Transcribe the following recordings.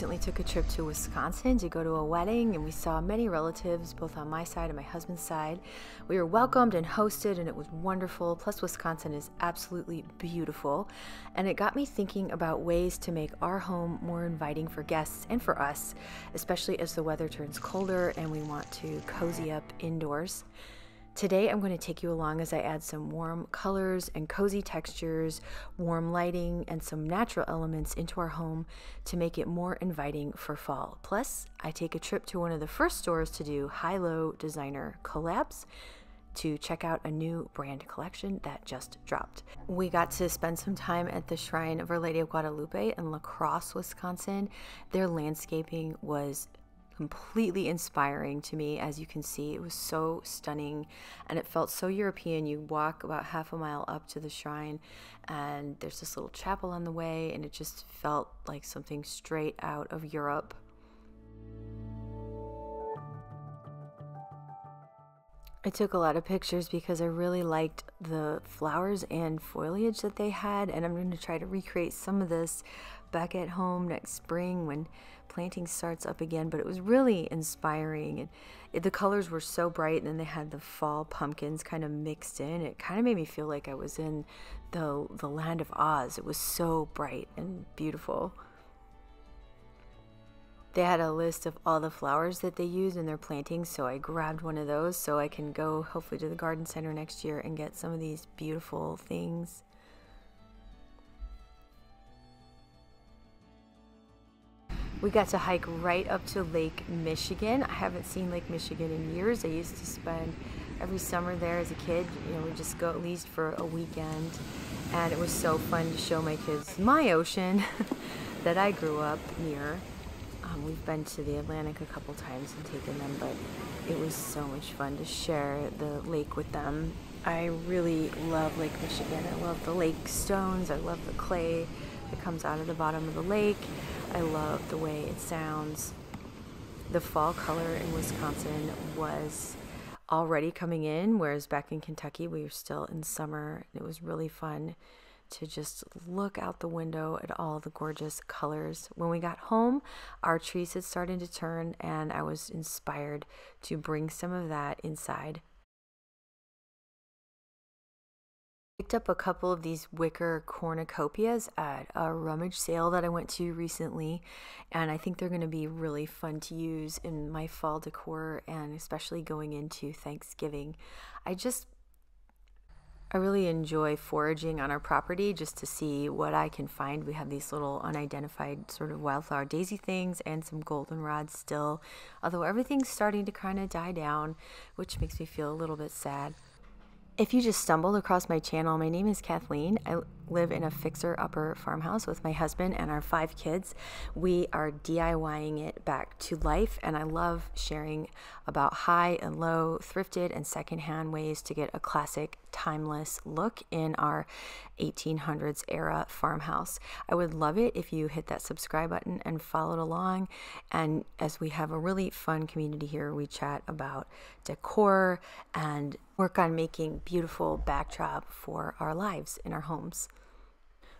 recently took a trip to Wisconsin to go to a wedding, and we saw many relatives, both on my side and my husband's side. We were welcomed and hosted, and it was wonderful. Plus, Wisconsin is absolutely beautiful, and it got me thinking about ways to make our home more inviting for guests and for us, especially as the weather turns colder and we want to cozy up indoors. Today I'm going to take you along as I add some warm colors and cozy textures, warm lighting, and some natural elements into our home to make it more inviting for fall. Plus, I take a trip to one of the first stores to do high-low designer collabs to check out a new brand collection that just dropped. We got to spend some time at the Shrine of Our Lady of Guadalupe in La Crosse, Wisconsin. Their landscaping was completely inspiring to me. As you can see, it was so stunning and it felt so European. You walk about half a mile up to the shrine and there's this little chapel on the way, and it just felt like something straight out of Europe. I took a lot of pictures because I really liked the flowers and foliage that they had, and I'm going to try to recreate some of this back at home next spring when planting starts up again. But it was really inspiring, and the colors were so bright, and then they had the fall pumpkins kind of mixed in. It kind of made me feel like I was in the land of Oz. It was so bright and beautiful. They had a list of all the flowers that they use in their plantings, so I grabbed one of those so I can go hopefully to the garden center next year and get some of these beautiful things. We got to hike right up to Lake Michigan. I haven't seen Lake Michigan in years. I used to spend every summer there as a kid. You know, we'd just go at least for a weekend, and it was so fun to show my kids my ocean that I grew up near. We've been to the Atlantic a couple times and taken them, but it was so much fun to share the lake with them. I really love Lake Michigan. I love the lake stones. I love the clay that comes out of the bottom of the lake. I love the way it sounds. The fall color in Wisconsin was already coming in, whereas back in Kentucky we were still in summer. It was really fun to just look out the window at all the gorgeous colors. When we got home, our trees had started to turn, and I was inspired to bring some of that inside. Picked up a couple of these wicker cornucopias at a rummage sale that I went to recently, and I think they're going to be really fun to use in my fall decor, and especially going into Thanksgiving. I really enjoy foraging on our property just to see what I can find. We have these little unidentified sort of wildflower daisy things and some goldenrod still, although everything's starting to kind of die down, which makes me feel a little bit sad. If you just stumbled across my channel, my name is Kathleen. I live in a fixer-upper farmhouse with my husband and our 5 kids. We are DIYing it back to life, and I love sharing about high and low, thrifted and secondhand ways to get a classic, timeless look in our 1800s era farmhouse. I would love it if you hit that subscribe button and followed along. And as we have a really fun community here, we chat about decor and work on making beautiful backdrop for our lives in our homes.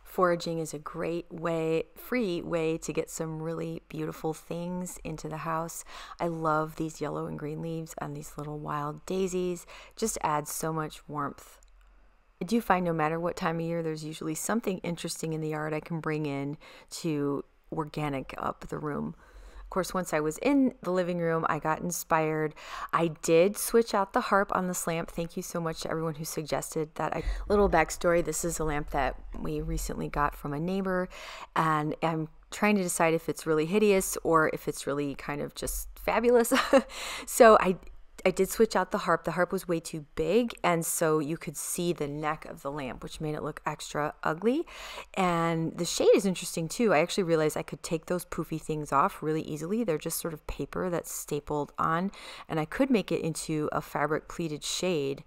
Foraging is a great way, free way to get some really beautiful things into the house. I love these yellow and green leaves on these little wild daisies. Just adds so much warmth. I do find no matter what time of year, there's usually something interesting in the yard I can bring in to organic up the room. Of course, once I was in the living room, I got inspired. I did switch out the harp on this lamp. Thank you so much to everyone who suggested that. Little backstory, this is a lamp that we recently got from a neighbor, and I'm trying to decide if it's really hideous or if it's really kind of just fabulous. So I did switch out the harp. The harp was way too big, and so you could see the neck of the lamp, which made it look extra ugly. And the shade is interesting too. I actually realized I could take those poofy things off really easily. They're just sort of paper that's stapled on, and I could make it into a fabric pleated shade.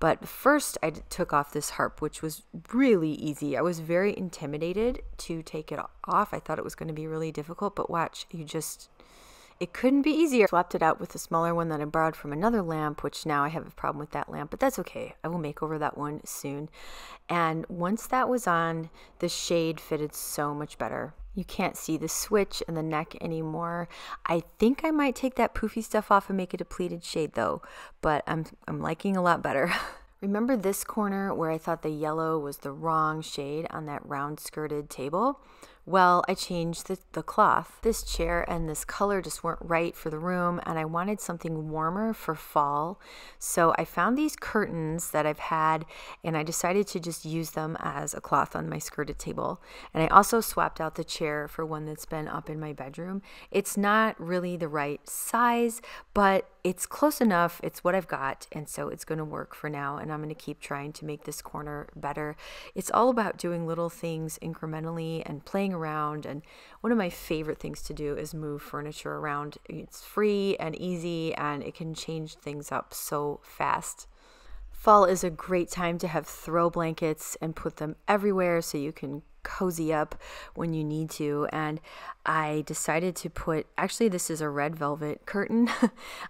But first I took off this harp, which was really easy. I was very intimidated to take it off. I thought it was going to be really difficult, but watch, it couldn't be easier. Swapped it out with a smaller one that I borrowed from another lamp, which now I have a problem with that lamp, but that's okay. I will make over that one soon. And once that was on, the shade fitted so much better. You can't see the switch and the neck anymore. I think I might take that poofy stuff off and make it a pleated shade though, but I'm liking a lot better. Remember this corner where I thought the yellow was the wrong shade on that round skirted table? Well, I changed the cloth. This chair and this color just weren't right for the room, and I wanted something warmer for fall. So I found these curtains that I've had, and I decided to just use them as a cloth on my skirted table. And I also swapped out the chair for one that's been up in my bedroom. It's not really the right size, but it's close enough. It's what I've got, and so it's going to work for now, and I'm going to keep trying to make this corner better. It's all about doing little things incrementally and playing around, and one of my favorite things to do is move furniture around. It's free and easy, and it can change things up so fast. Fall is a great time to have throw blankets and put them everywhere so you can cozy up when you need to. And I decided to put, actually this is a red velvet curtain.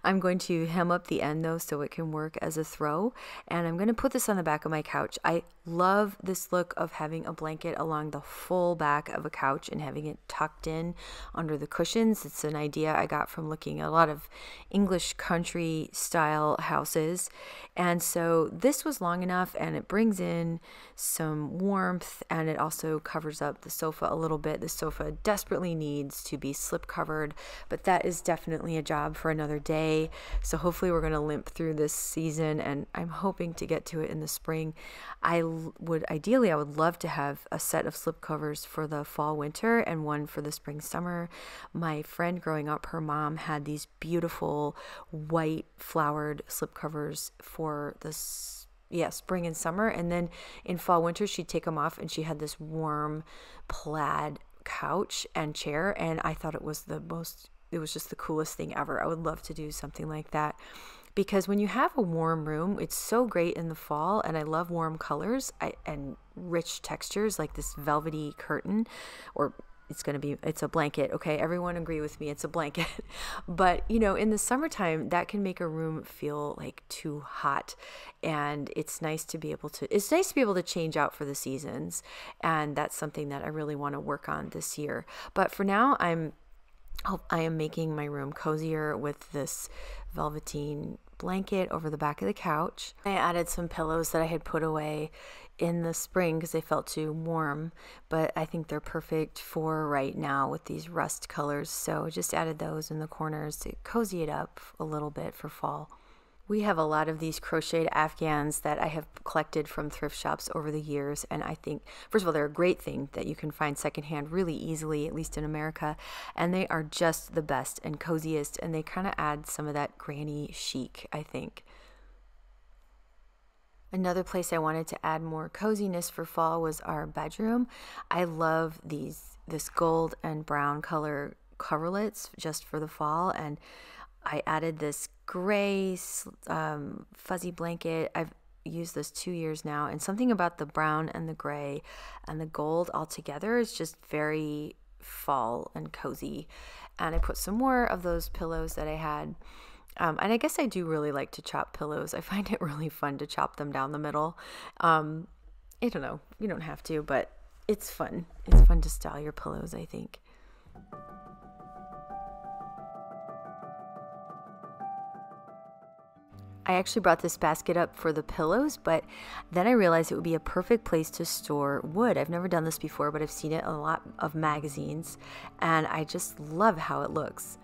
I'm going to hem up the end though so it can work as a throw, and I'm going to put this on the back of my couch. I love this look of having a blanket along the full back of a couch and having it tucked in under the cushions. It's an idea I got from looking at a lot of English country style houses, and so this was long enough and it brings in some warmth, and it also covers up the sofa a little bit. The sofa desperately needs to be slip covered, but that is definitely a job for another day. So hopefully we're going to limp through this season, and I'm hoping to get to it in the spring. I would love to have a set of slip covers for the fall winter and one for the spring summer. My friend growing up, her mom had these beautiful white flowered slip covers for this spring and summer, and then in fall winter she'd take them off and she had this warm plaid couch and chair, and I thought it was just the coolest thing ever. I would love to do something like that, because when you have a warm room, it's so great in the fall, and I love warm colors and rich textures like this velvety curtain, or it's a blanket. Okay, everyone agree with me, it's a blanket. But in the summertime, that can make a room feel like too hot, and it's nice to be able to change out for the seasons, and that's something that I really want to work on this year. But for now, I am making my room cozier with this velveteen blanket over the back of the couch. I added some pillows that I had put away in the spring because they felt too warm, but I think they're perfect for right now with these rust colors. So just added those in the corners to cozy it up a little bit for fall. We have a lot of these crocheted Afghans that I have collected from thrift shops over the years, and I think, first of all, they're a great thing that you can find secondhand really easily, at least in America, and they are just the best and coziest, and they kind of add some of that granny chic, I think. Another place I wanted to add more coziness for fall was our bedroom. I love this gold and brown color coverlets just for the fall, and I added this gray fuzzy blanket. I've used this 2 years now, and something about the brown and the gray and the gold all together is just very fall and cozy. And I put some more of those pillows that I had. And I guess I do really like to chop pillows. I find it really fun to chop them down the middle. I don't know, you don't have to, but it's fun. It's fun to style your pillows, I think. I actually brought this basket up for the pillows, but then I realized it would be a perfect place to store wood. I've never done this before, but I've seen it in a lot of magazines, and I just love how it looks.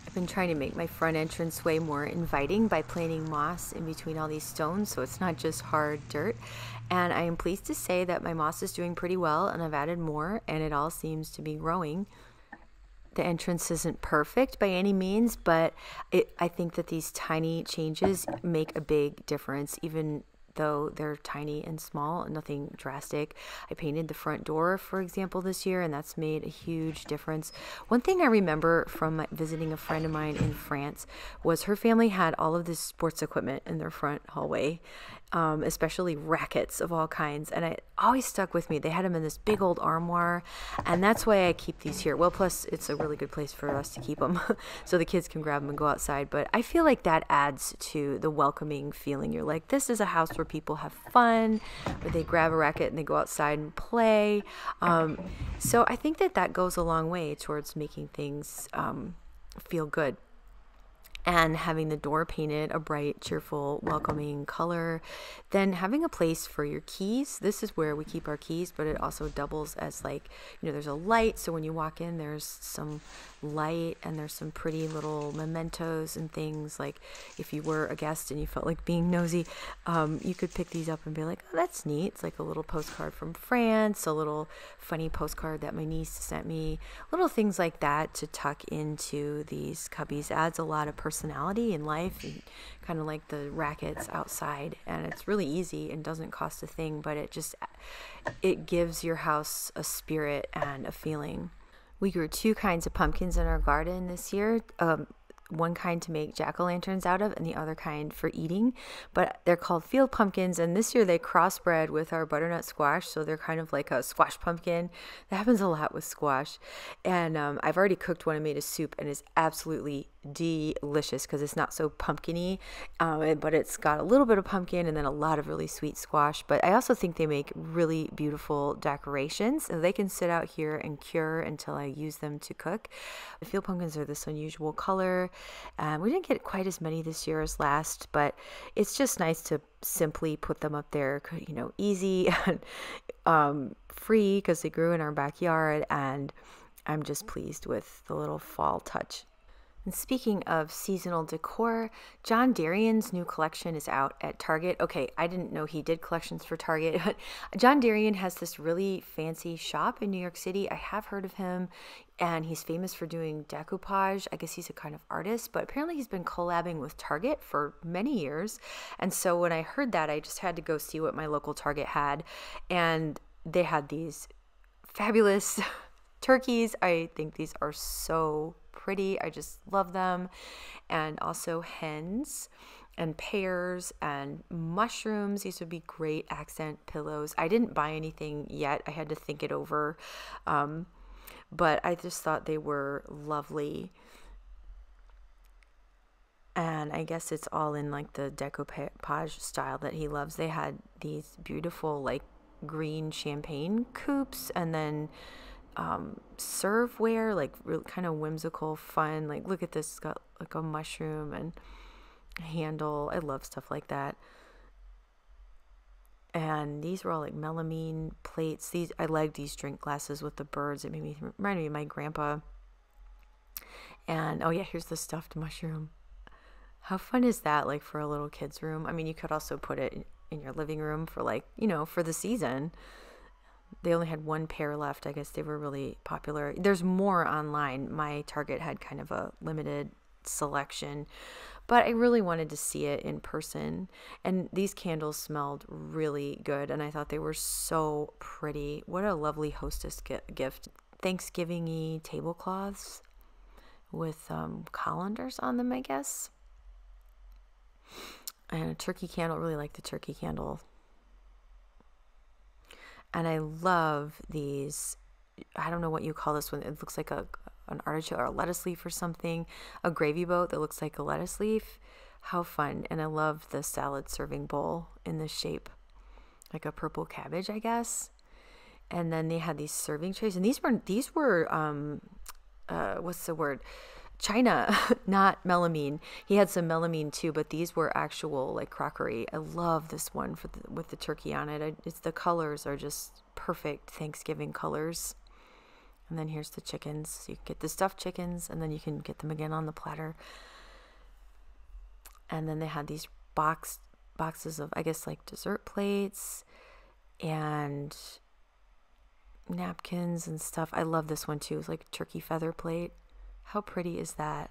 I've been trying to make my front entranceway more inviting by planting moss in between all these stones so it's not just hard dirt. And I am pleased to say that my moss is doing pretty well, and I've added more, and it all seems to be growing. The entrance isn't perfect by any means, but I think that these tiny changes make a big difference, even though they're tiny and small, nothing drastic. I painted the front door, for example, this year, and that's made a huge difference. One thing I remember from visiting a friend of mine in France was her family had all of this sports equipment in their front hallway, especially rackets of all kinds, and it always stuck with me. They had them in this big old armoire, and that's why I keep these here. Well, plus it's a really good place for us to keep them so the kids can grab them and go outside. But I feel like that adds to the welcoming feeling. You're like, this is a house where people have fun, where they grab a racket and they go outside and play. So I think that goes a long way towards making things feel good. And having the door painted a bright, cheerful, welcoming color. Then having a place for your keys. This is where we keep our keys, but it also doubles as like, there's a light. So when you walk in, there's some light and there's some pretty little mementos and things. Like if you were a guest and you felt like being nosy, you could pick these up and be like, oh, that's neat. It's like a little postcard from France, a little funny postcard that my niece sent me. Little things like that to tuck into these cubbies adds a lot of personality in life, and kind of like the rackets outside. And it's really easy and doesn't cost a thing, but it gives your house a spirit and a feeling. We grew 2 kinds of pumpkins in our garden this year. One kind to make jack-o'-lanterns out of and the other kind for eating, but they're called field pumpkins, and this year they crossbred with our butternut squash, so they're kind of like a squash pumpkin. That happens a lot with squash. And I've already cooked one and made a soup, and it's absolutely delicious because it's not so pumpkin-y, but it's got a little bit of pumpkin and then a lot of really sweet squash. But I also think they make really beautiful decorations, so they can sit out here and cure until I use them to cook. The field pumpkins are this unusual color. We didn't get quite as many this year as last, but it's just nice to simply put them up there, easy and free because they grew in our backyard, and I'm just pleased with the little fall touch. And speaking of seasonal decor, John DERIAN's new collection is out at Target. Okay, I didn't know he did collections for Target, but John DERIAN has this really fancy shop in New York City. I have heard of him, and he's famous for doing decoupage. I guess he's a kind of artist, but apparently he's been collabing with Target for many years. And so when I heard that, I just had to go see what my local Target had, and they had these fabulous turkeys. I think these are so pretty. I just love them. And also hens and pears and mushrooms. These would be great accent pillows. I didn't buy anything yet. I had to think it over. But I just thought they were lovely. And I guess it's all in like the decoupage style that he loves. They had these beautiful like green champagne coupes, and then serveware, like really kind of whimsical, fun. Like, look at this, it's got like a mushroom and a handle. I love stuff like that. And these were all like melamine plates. I like these drink glasses with the birds. It reminded me of my grandpa. And oh yeah, here's the stuffed mushroom. How fun is that? Like for a little kid's room. I mean, you could also put it in your living room for like, for the season. They only had 1 pair left. I guess they were really popular. There's more online. My Target had kind of a limited selection, but I really wanted to see it in person. And these candles smelled really good, and I thought they were so pretty. What a lovely hostess gift. Thanksgiving-y tablecloths with colanders on them, I guess. And a turkey candle. Really like the turkey candle. And I love these, I don't know what you call this one. It looks like an artichoke or a lettuce leaf or something. A gravy boat that looks like a lettuce leaf. How fun. And I love the salad serving bowl in this shape. Like a purple cabbage, I guess. And then they had these serving trays. And these were what's the word? China, not melamine. He had some melamine too, but these were actual like crockery. I love this one with the turkey on it. The colors are just perfect Thanksgiving colors. And then here's the chickens. So you can get the stuffed chickens, and then you can get them again on the platter. And then they had these boxes of, I guess, like dessert plates and napkins and stuff. I love this one too. It's like a turkey feather plate. How pretty is that?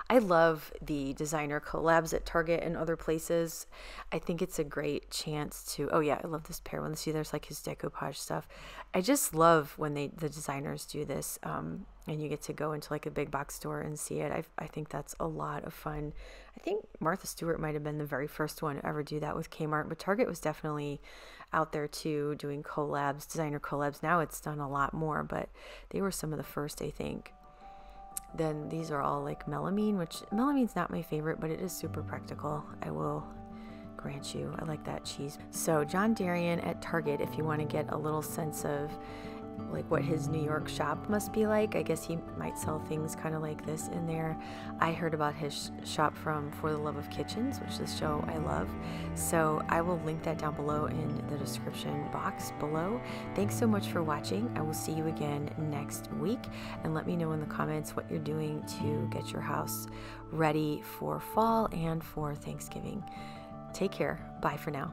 I love the designer collabs at Target and other places. I think it's a great chance to, oh yeah, I love this pair one. See, there's like his decoupage stuff. I just love when the designers do this, and you get to go into like a big box store and see it. I think that's a lot of fun. I think Martha Stewart might have been the very first one to ever do that with Kmart, but Target was definitely out there too, doing collabs, designer collabs. Now it's done a lot more, but they were some of the first, I think. Then these are all like melamine, which melamine's not my favorite, but it is super practical. I will grant you. I like that cheese. So John DERIAN at Target, if you want to get a little sense of like what his New York shop must be like. I guess he might sell things kind of like this in there. I heard about his shop from For the Love of Kitchens, which is a show I love. So I will link that down below in the description box below. Thanks so much for watching. I will see you again next week, and let me know in the comments what you're doing to get your house ready for fall and for Thanksgiving. Take care. Bye for now.